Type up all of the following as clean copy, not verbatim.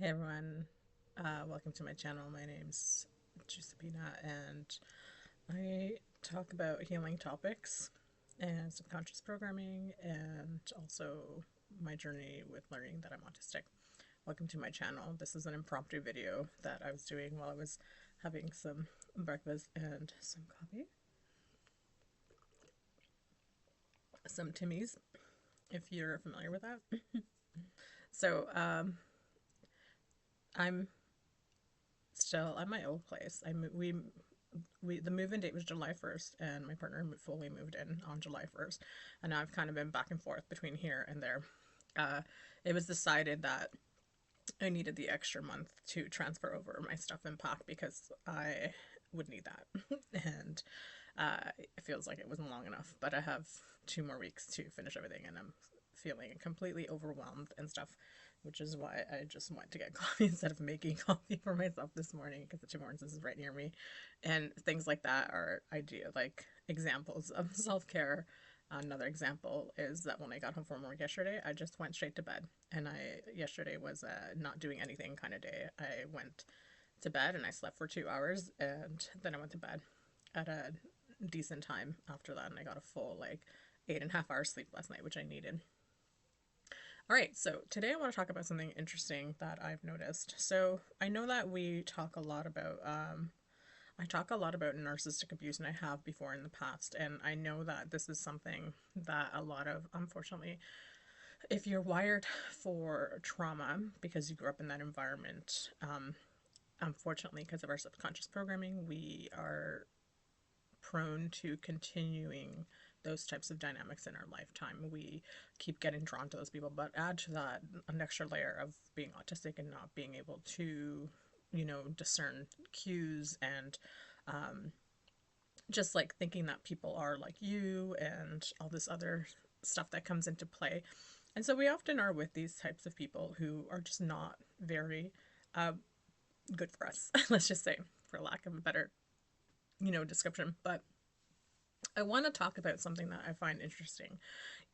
Hey everyone, welcome to my channel. My name's Giusi, and I talk about healing topics and subconscious programming, and also my journey with learning that I'm autistic. Welcome to my channel. This is an impromptu video that I was doing while I was having some breakfast and some coffee, some Timmy's, if you're familiar with that. So, I'm still at my old place. The move-in date was July 1st, and my partner fully moved in on July 1st, and now I've kind of been back and forth between here and there. Uh, it was decided that I needed the extra month to transfer over my stuff and pack because I would need that, and it feels like it wasn't long enough. But I have 2 more weeks to finish everything, and I'm feeling completely overwhelmed and stuff, which is why I just went to get coffee instead of making coffee for myself this morning because the Tim Hortons is right near me. And things like that are examples of self-care. Another example is that when I got home from work yesterday, I just went straight to bed. And yesterday was a not doing anything kind of day. I went to bed and I slept for 2 hours, and then I went to bed at a decent time after that. And I got a full, like, 8.5 hours sleep last night, which I needed. All right, so today I want to talk about something interesting that I've noticed. So I know that I talk a lot about narcissistic abuse, and I have before in the past. And I know that this is something that a lot of, unfortunately, if you're wired for trauma because you grew up in that environment, unfortunately, because of our subconscious programming, we are prone to continuing those types of dynamics in our lifetime. We keep getting drawn to those people, but add to that an extra layer of being autistic and not being able to, discern cues, and just like thinking that people are like you and all this other stuff that comes into play. And so we often are with these types of people who are just not very uh, good for us, let's just say, for lack of a better, description. But I want to talk about something that I find interesting.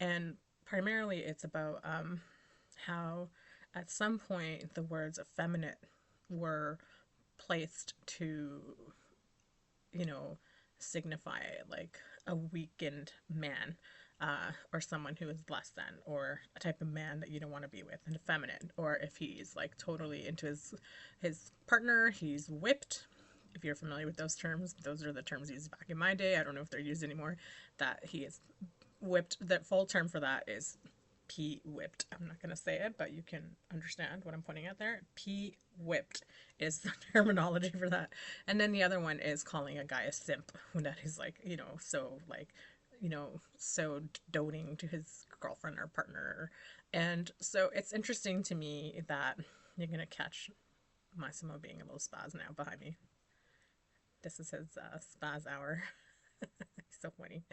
And primarily it's about how at some point the words effeminate were placed to, you know, signify like a weakened man, or someone who is less than, or a type of man that you don't want to be with, and effeminate. Or if he's like totally into his partner, he's whipped. If you're familiar with those terms, those are the terms used back in my day. I don't know if they're used anymore. That he is whipped. The full term for that is P whipped. I'm not going to say it, but you can understand what I'm pointing at there. P whipped is the terminology for that. And then the other one is calling a guy a simp, when that is like, so doting to his girlfriend or partner. And so it's interesting to me that you're going to catch Massimo being a little spaz now behind me. This is his spaz hour. He's so funny.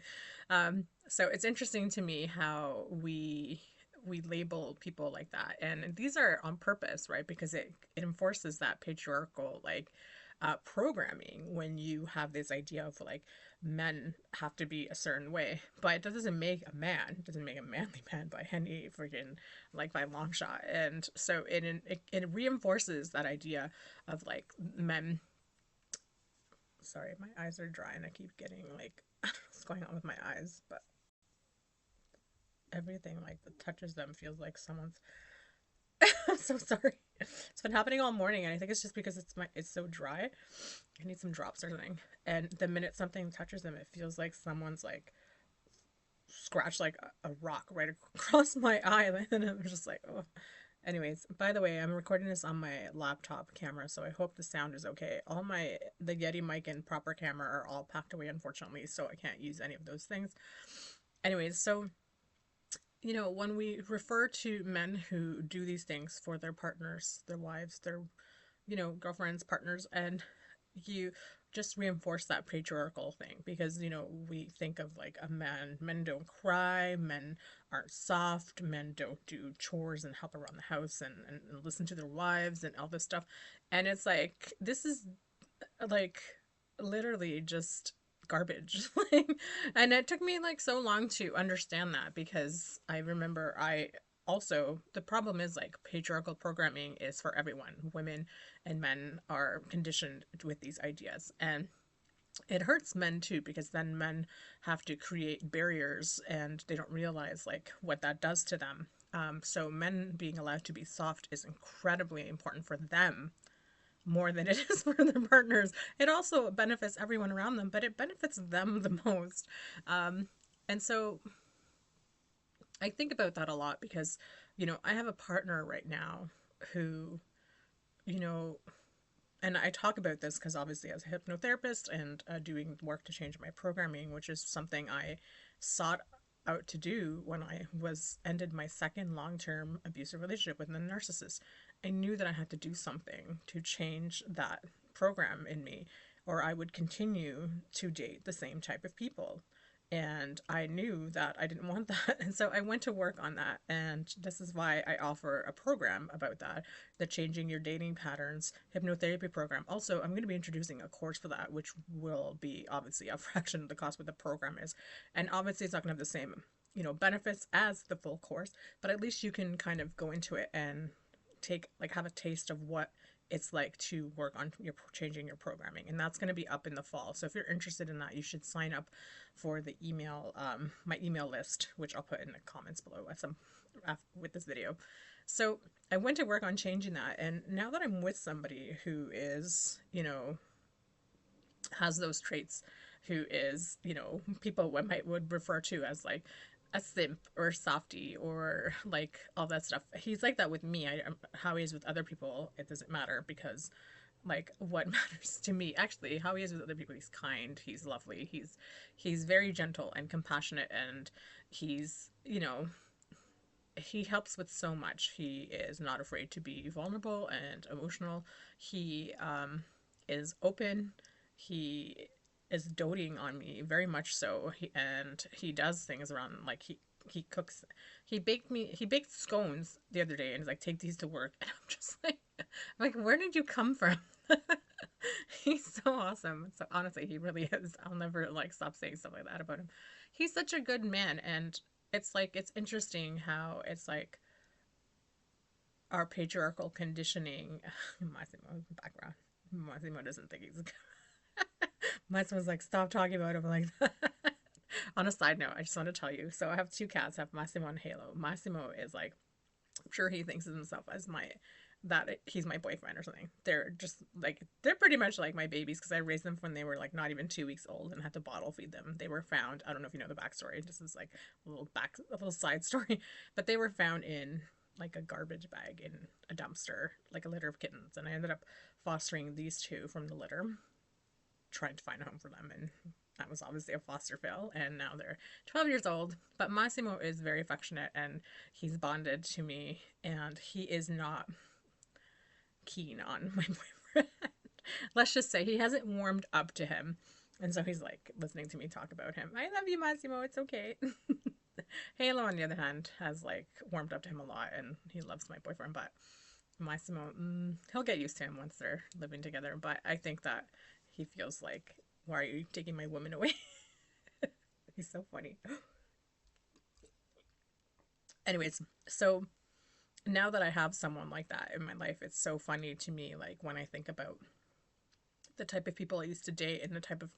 So it's interesting to me how we label people like that, and these are on purpose, right? Because it enforces that patriarchal programming when you have this idea of like men have to be a certain way, but it doesn't make a man. It doesn't make a manly man by any freaking, like, by long shot. And so it reinforces that idea of like men. Sorry, my eyes are dry and I keep getting like I don't know what's going on with my eyes, but everything like that touches them feels like someone's. I'm so sorry. It's been happening all morning, and I think it's just because it's so dry. I need some drops or something. And the minute something touches them, it feels like someone's like scratched like a rock right across my eye, and I'm just like, oh. Anyways, by the way, I'm recording this on my laptop camera, so I hope the sound is okay. The Yeti mic and proper camera are all packed away, unfortunately, so I can't use any of those things. Anyways, so when we refer to men who do these things for their partners, their wives, their, girlfriends, partners, and you just reinforce that patriarchal thing because, we think of like men don't cry, men aren't soft, men don't do chores and help around the house, and listen to their wives and all this stuff. And it's like, this is like literally just garbage. Like, and it took me like so long to understand that because I remember also the problem is like patriarchal programming is for everyone. Women and men are conditioned with these ideas, and it hurts men too, because then men have to create barriers and they don't realize like what that does to them. So men being allowed to be soft is incredibly important for them more than it is for their partners. It also benefits everyone around them, but it benefits them the most. And so I think about that a lot because, I have a partner right now who, you know, and I talk about this because obviously as a hypnotherapist and doing work to change my programming, which is something I sought out to do when I was ended my second long-term abusive relationship with a narcissist. I knew that I had to do something to change that program in me, or I would continue to date the same type of people. And I knew that I didn't want that. And so I went to work on that. And this is why I offer a program about that, the Changing Your Dating Patterns hypnotherapy program. Also, I'm going to be introducing a course for that, which will be obviously a fraction of the cost what the program is. And obviously, it's not going to have the same, benefits as the full course, but at least you can kind of go into it and have a taste of what it's like to work on your changing your programming, and that's going to be up in the fall. So if you're interested in that, you should sign up for the email, my email list, which I'll put in the comments below with this video. So I went to work on changing that, and now that I'm with somebody who is, has those traits, who is, people would refer to as like a simp or softy or like all that stuff. He's like that with me. How he is with other people, it doesn't matter, because like what matters to me, actually, how he is with other people, he's kind, he's lovely, he's very gentle and compassionate, and he's, he helps with so much. He is not afraid to be vulnerable and emotional. He is open. He is doting on me very much so. And he does things around, like he cooks. He baked scones the other day and he's like, take these to work. And I'm just like, where did you come from? He's so awesome. So honestly, he really is. I'll never like stop saying stuff like that about him. He's such a good man, and it's like, it's interesting how it's like our patriarchal conditioning. Massimo background. Massimo doesn't think he's Massimo's like, stop talking about him like that. On a side note, I just want to tell you. So I have two cats. I have Massimo and Halo. Massimo is like, I'm sure he thinks of himself as he's my boyfriend or something. They're pretty much like my babies, because I raised them when they were like not even 2 weeks old and had to bottle feed them. They were found, I don't know if you know the backstory, this is like a little side story, but they were found in like a garbage bag in a dumpster, like a litter of kittens, and I ended up fostering these two from the litter, trying to find a home for them, and that was obviously a foster fail, and now they're 12 years old. But Massimo is very affectionate, and he's bonded to me, and he is not keen on my boyfriend. Let's just say he hasn't warmed up to him, and so he's like listening to me talk about him. I love you, Massimo, it's okay. Halo, on the other hand, has like warmed up to him a lot, and he loves my boyfriend. But Massimo, he'll get used to him once they're living together. But I think that he feels like, why are you taking my woman away? He's so funny. Anyways, so now that I have someone like that in my life, it's so funny to me, like when I think about the type of people I used to date and the type of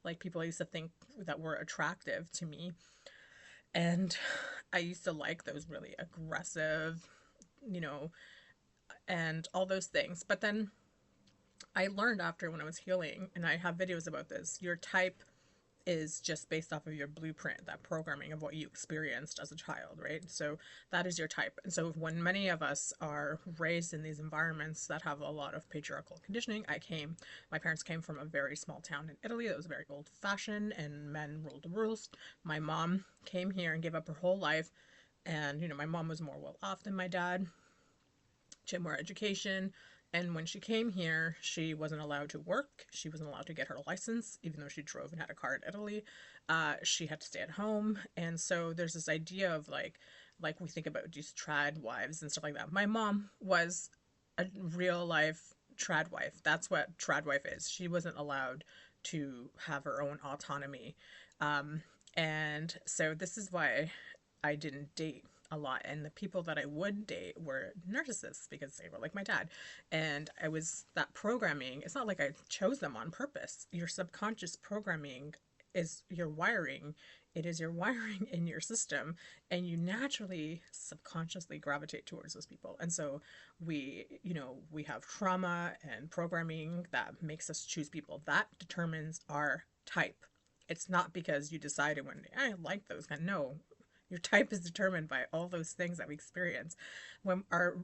like people I used to think that were attractive to me. And I used to like those really aggressive, you know, and all those things. But then I learned after, when I was healing, and I have videos about this, your type is just based off of your blueprint, that programming of what you experienced as a child, right? So that is your type. And so when many of us are raised in these environments that have a lot of patriarchal conditioning, my parents came from a very small town in Italy that was very old fashioned and men ruled the rules. My mom came here and gave up her whole life. And, my mom was more well off than my dad. She had more education. And when she came here, she wasn't allowed to work. She wasn't allowed to get her license, even though she drove and had a car in Italy. She had to stay at home. And so there's this idea of like we think about these trad wives and stuff like that. My mom was a real life trad wife. That's what trad wife is. She wasn't allowed to have her own autonomy. And so this is why I didn't date a lot. And the people that I would date were narcissists because they were like my dad. And I was that programming. It's not like I chose them on purpose. Your subconscious programming is your wiring. It is your wiring in your system, and you naturally subconsciously gravitate towards those people. And so we have trauma and programming that makes us choose people. That determines our type. It's not because you decided one day, I like those guys. No, your type is determined by all those things that we experience. When our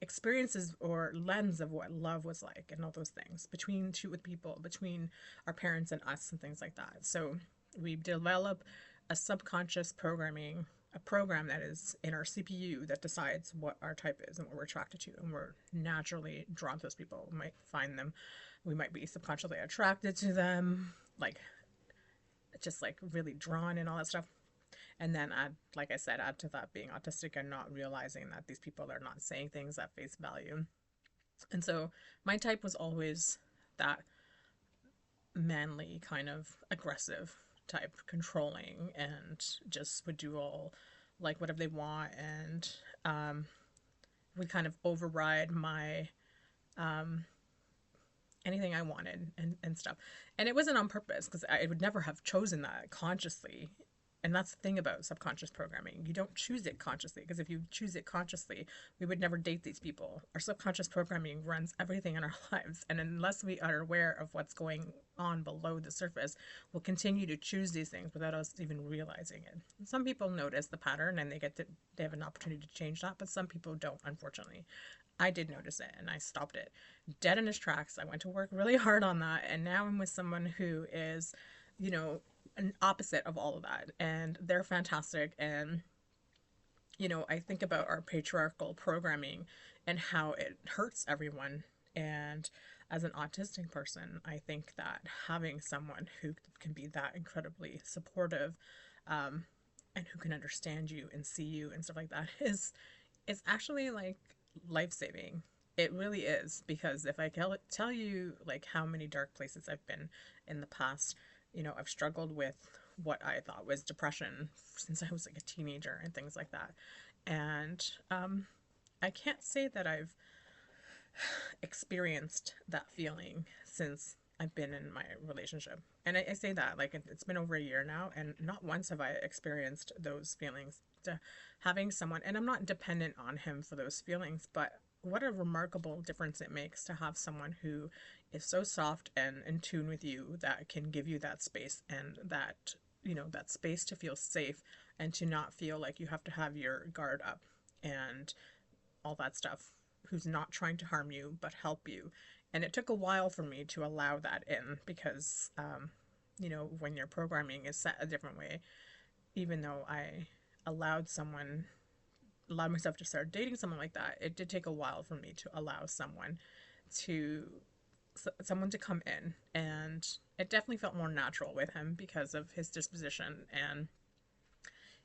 experiences or lens of what love was like and all those things between two with people, between our parents and us and things like that. So we develop a subconscious programming, a program that is in our CPU that decides what our type is and what we're attracted to. And we're naturally drawn to those people. We might find them, we might be subconsciously attracted to them, like just like really drawn and all that stuff. And then add, like I said, add to that being autistic and not realizing that these people are not saying things at face value. And so my type was always that manly, kind of aggressive type, controlling, and just would do all like whatever they want, and would kind of override my anything I wanted and stuff. And it wasn't on purpose because I would never have chosen that consciously. And that's the thing about subconscious programming. You don't choose it consciously, because if you choose it consciously, we would never date these people. Our subconscious programming runs everything in our lives. And unless we are aware of what's going on below the surface, we'll continue to choose these things without us even realizing it. And some people notice the pattern and they have an opportunity to change that, but some people don't, unfortunately. I did notice it and I stopped it dead in its tracks. I went to work really hard on that. And now I'm with someone who is, an opposite of all of that, and they're fantastic. And I think about our patriarchal programming and how it hurts everyone. And as an autistic person, I think that having someone who can be that incredibly supportive, and who can understand you and see you and stuff like that is actually like life-saving. It really is, because if I tell you like how many dark places I've been in the past, I've struggled with what I thought was depression since I was like a teenager and things like that. And I can't say that I've experienced that feeling since I've been in my relationship. And I say that like it's been over a year now, and not once have I experienced those feelings. Having someone, and I'm not dependent on him for those feelings, but what a remarkable difference it makes to have someone who is so soft and in tune with you, that can give you that space, and that that space to feel safe and to not feel like you have to have your guard up and all that stuff, who's not trying to harm you but help you. And it took a while for me to allow that in, because when your programming is set a different way, even though I allowed myself to start dating someone like that, it did take a while for me to allow to someone to come in. And it definitely felt more natural with him because of his disposition, and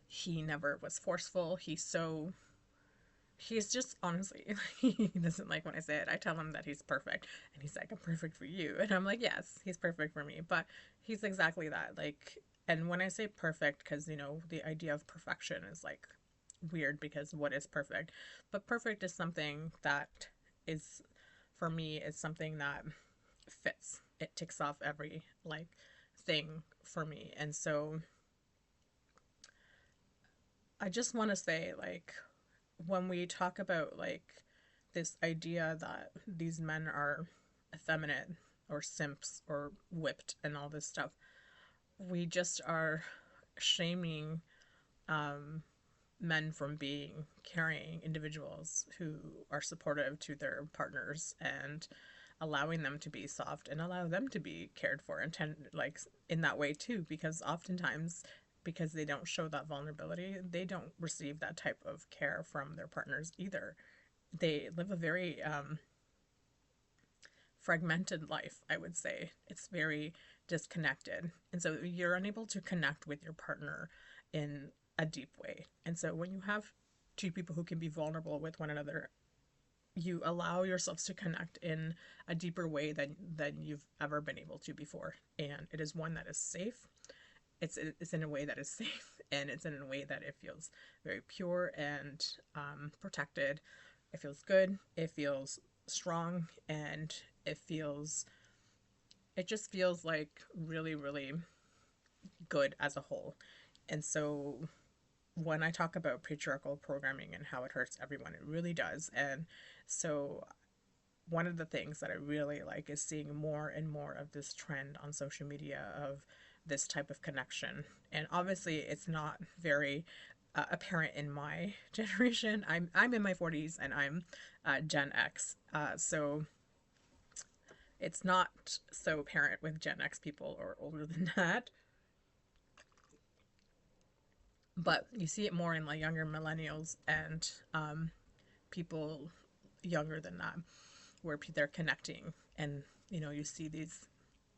he never was forceful. He's just, honestly, he doesn't like when I say it. I tell him that he's perfect, and he's like, I'm perfect for you. And I'm like, yes, he's perfect for me. But he's exactly that. Like, and when I say perfect, because, the idea of perfection is like weird, because what is perfect? But perfect is something that is, for me, is something that fits. It ticks off every, like, thing for me. And so I just want to say, like, when we talk about like this idea that these men are effeminate or simps or whipped and all this stuff, we just are shaming men from being caring individuals who are supportive to their partners, and allowing them to be soft and allow them to be cared for and like in that way too, because oftentimes, because they don't show that vulnerability, they don't receive that type of care from their partners either. They live a very fragmented life, I would say. It's very disconnected. And so you're unable to connect with your partner in a deep way. And so when you have two people who can be vulnerable with one another, you allow yourselves to connect in a deeper way than you've ever been able to before. And it is one that is safe. It's in a way that is safe and it's in a way that it feels very pure and protected. It feels good, it feels strong, and it just feels like really, really good as a whole. And so when I talk about patriarchal programming and how it hurts everyone, it really does. And so one of the things that I really like is seeing more and more of this trend on social media of this type of connection. And obviously, it's not very apparent in my generation. I'm in my 40s and I'm Gen X, so it's not so apparent with Gen X people or older than that. But you see it more in like younger millennials and people younger than that, where they're connecting, and you see these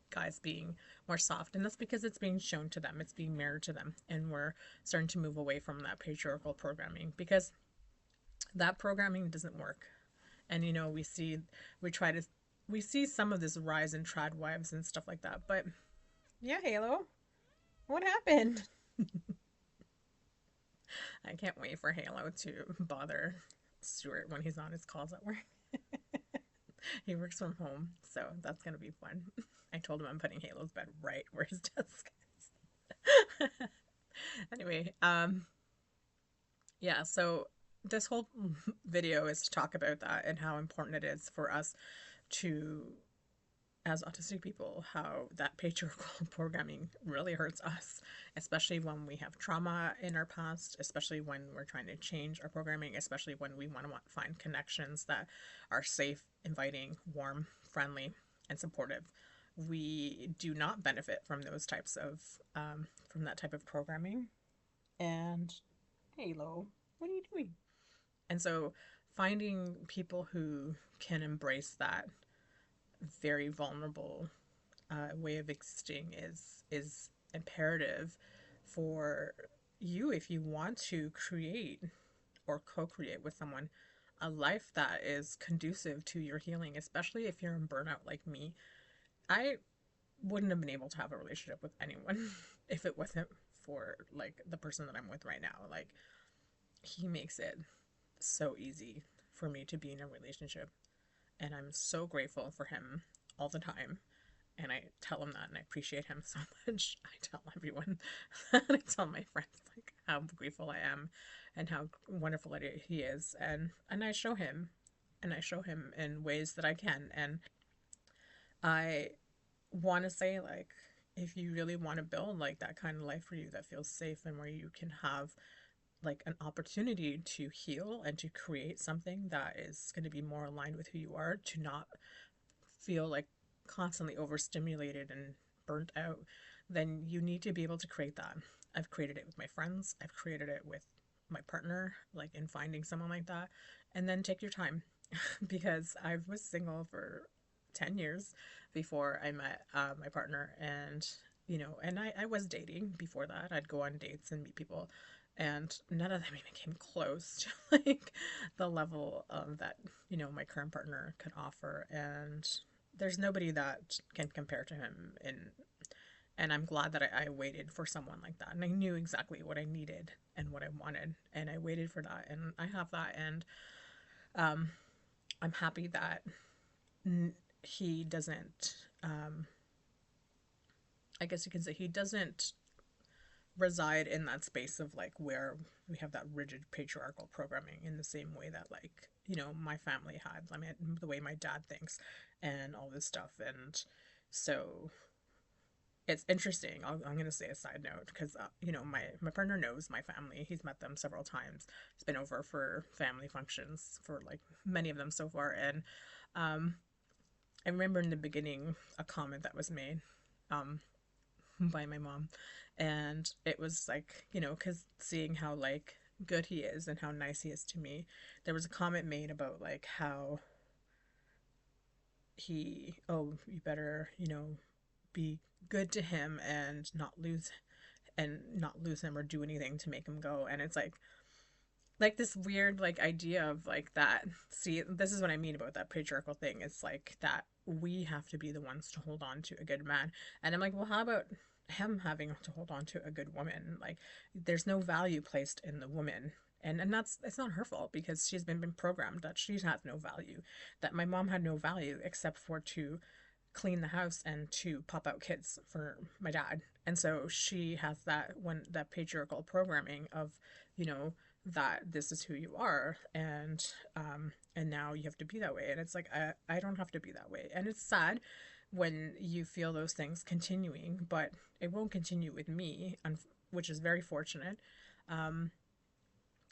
guys being more soft, and that's because it's being shown to them, it's being mirrored to them, and we're starting to move away from that patriarchal programming because that programming doesn't work. And we try to we see some of this rise in trad wives and stuff like that, but yeah, Halo, what happened? I can't wait for Halo to bother Stuart when he's on his calls at work. He works from home, so that's gonna be fun. I told him I'm putting Halo's bed right where his desk is. Anyway, yeah, so this whole video is to talk about that and how important it is for us to, as autistic people, how that patriarchal programming really hurts us, especially when we have trauma in our past, especially when we're trying to change our programming, especially when we want to find connections that are safe, inviting, warm, friendly, and supportive. We do not benefit from those types of, from that type of programming. And Halo, what are you doing? And so finding people who can embrace that very vulnerable way of existing is imperative for you if you want to create or co-create with someone a life that is conducive to your healing, especially if you're in burnout like me. I wouldn't have been able to have a relationship with anyone if it wasn't for like the person that I'm with right now. Like, he makes it so easy for me to be in a relationship, and I'm so grateful for him all the time. And I tell him that, and I appreciate him so much. I tell everyone, I tell my friends like how grateful I am, and how wonderful he is, and I show him in ways that I can. And I want to say, like, if you really want to build like that kind of life for you that feels safe and where you can have like an opportunity to heal and to create something that is going to be more aligned with who you are, to not feel like constantly overstimulated and burnt out, then you need to be able to create that. I've created it with my friends, I've created it with my partner, like in finding someone like that. And then take your time because I was single for 10 years before I met my partner. And, and I was dating before that. I'd go on dates and meet people, and none of them even came close to like the level of that, my current partner could offer. And there's nobody that can compare to him. And I'm glad that I waited for someone like that. And I knew exactly what I needed and what I wanted. And I waited for that. And I have that. And um, I'm happy that he doesn't, I guess you can say, he doesn't reside in that space of like where we have that rigid patriarchal programming in the same way that, like, my family had. I mean, the way my dad thinks and all this stuff. And so it's interesting. I'm going to say a side note because, my partner knows my family. He's met them several times. He's been over for family functions for like many of them so far. And I remember in the beginning a comment that was made by my mom. And it was like, because seeing how like good he is and how nice he is to me, there was a comment made about like how you better, be good to him and not lose him or do anything to make him go. And it's like this weird like idea of like that. See, this is what I mean about that patriarchal thing. It's like that we have to be the ones to hold on to a good man. And I'm like, well, him having to hold on to a good woman. Like, there's no value placed in the woman. And that's, it's not her fault, because she's been programmed that she has no value, that my mom had no value except for to clean the house and to pop out kids for my dad. And so she has that, when that patriarchal programming of, you know, that this is who you are, and now you have to be that way. And it's like, I don't have to be that way. And it's sad when you feel those things continuing, but it won't continue with me, which is very fortunate. Um,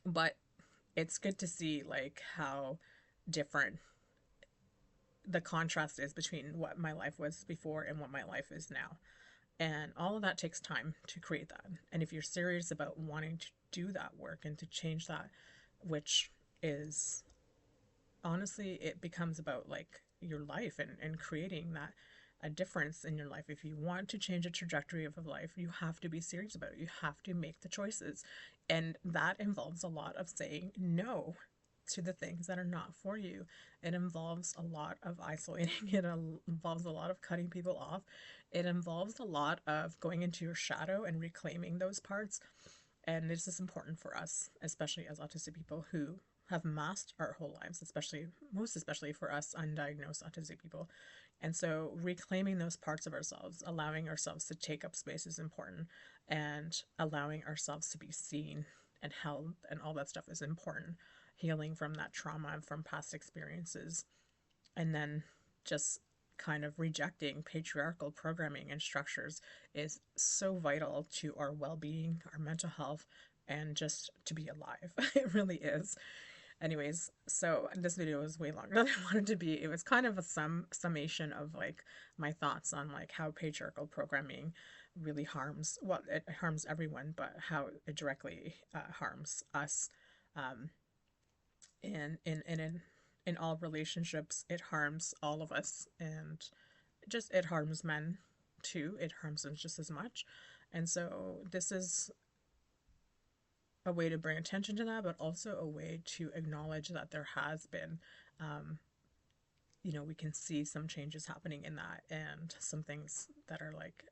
but it's good to see like how different the contrast is between what my life was before and what my life is now. And all of that takes time to create that. And if you're serious about wanting to do that work and to change that, which is honestly, it becomes about like your life, and creating that a difference in your life. If you want to change the trajectory of a life, you have to be serious about it. You have to make the choices. And that involves a lot of saying no to the things that are not for you. It involves a lot of isolating. It involves a lot of cutting people off. It involves a lot of going into your shadow and reclaiming those parts. And this is important for us, especially as autistic people who have masked our whole lives, especially, most especially for us undiagnosed autistic people. And so reclaiming those parts of ourselves, allowing ourselves to take up space is important, and allowing ourselves to be seen and held and all that stuff is important. Healing from that trauma, from past experiences, and then just kind of rejecting patriarchal programming and structures is so vital to our well-being, our mental health, and just to be alive. It really is. Anyways, so this video was way longer than I wanted to be. It was kind of a summation of like my thoughts on like how patriarchal programming really harms, well, it harms everyone, but how it directly harms us. Um, in all relationships, it harms all of us, and just it harms men too. It harms them just as much. And so this is a way to bring attention to that, but also a way to acknowledge that there has been, we can see some changes happening in that, and some things that are like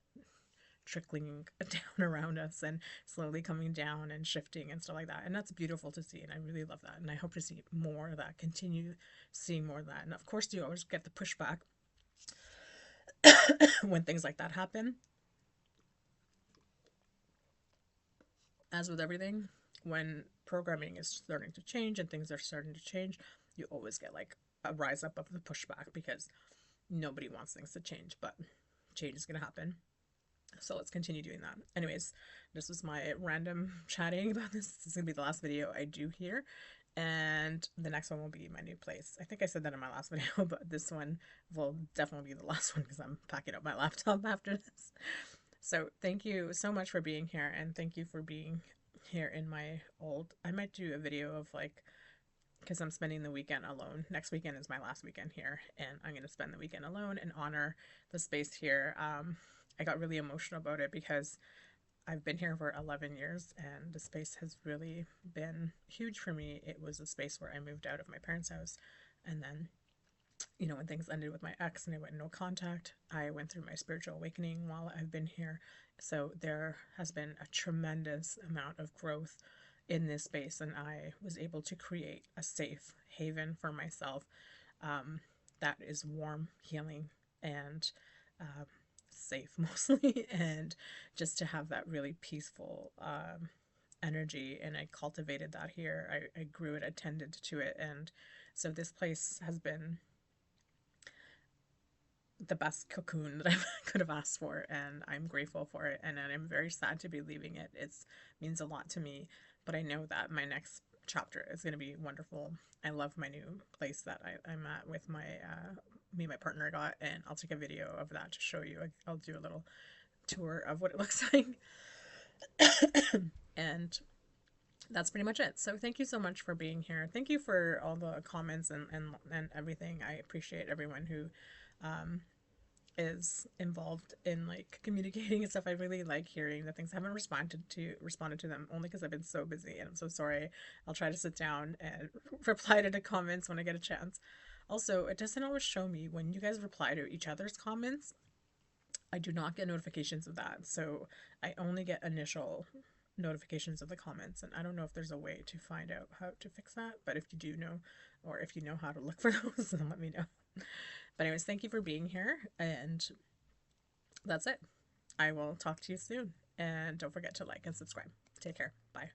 trickling down around us and slowly coming down and shifting and stuff like that. And that's beautiful to see. And I really love that. And I hope to see more of that, continue seeing more of that. And of course, you always get the pushback when things like that happen. As with everything, when programming is starting to change and things are starting to change, you always get like a rise up of the pushback, because nobody wants things to change, but change is going to happen. So let's continue doing that. Anyways, this was my random chatting about this. This is going to be the last video I do here. And the next one will be my new place. I think I said that in my last video, but this one will definitely be the last one, because I'm packing up my laptop after this. So thank you so much for being here, and thank you for being here in my old... I might do a video of like, because I'm spending the weekend alone. Next weekend is my last weekend here, and I'm going to spend the weekend alone and honor the space here. I got really emotional about it because I've been here for 11 years, and the space has really been huge for me. It was a space where I moved out of my parents' house, and then, when things ended with my ex and I went no contact, I went through my spiritual awakening while I've been here. So there has been a tremendous amount of growth in this space, and I was able to create a safe haven for myself, that is warm, healing, and safe mostly, and just to have that really peaceful energy. And I cultivated that here. I grew it, attended to it, and so this place has been the best cocoon that I could have asked for, and I'm grateful for it, and I'm very sad to be leaving it. It means a lot to me, but I know that my next chapter is going to be wonderful. I love my new place that I'm at with my me and my partner got, and I'll take a video of that to show you. I'll do a little tour of what it looks like. And that's pretty much it. So thank you so much for being here. Thank you for all the comments and everything. I appreciate everyone who is involved in like communicating and stuff. I really like hearing the things. I haven't responded to them, only because I've been so busy, and I'm so sorry. I'll try to sit down and reply to the comments when I get a chance. Also, it doesn't always show me when you guys reply to each other's comments. I do not get notifications of that. So I only get initial notifications of the comments. And I don't know if there's a way to find out how to fix that. But if you do know, or if you know how to look for those, then let me know. But, anyways, thank you for being here. And that's it. I will talk to you soon. And don't forget to like and subscribe. Take care. Bye.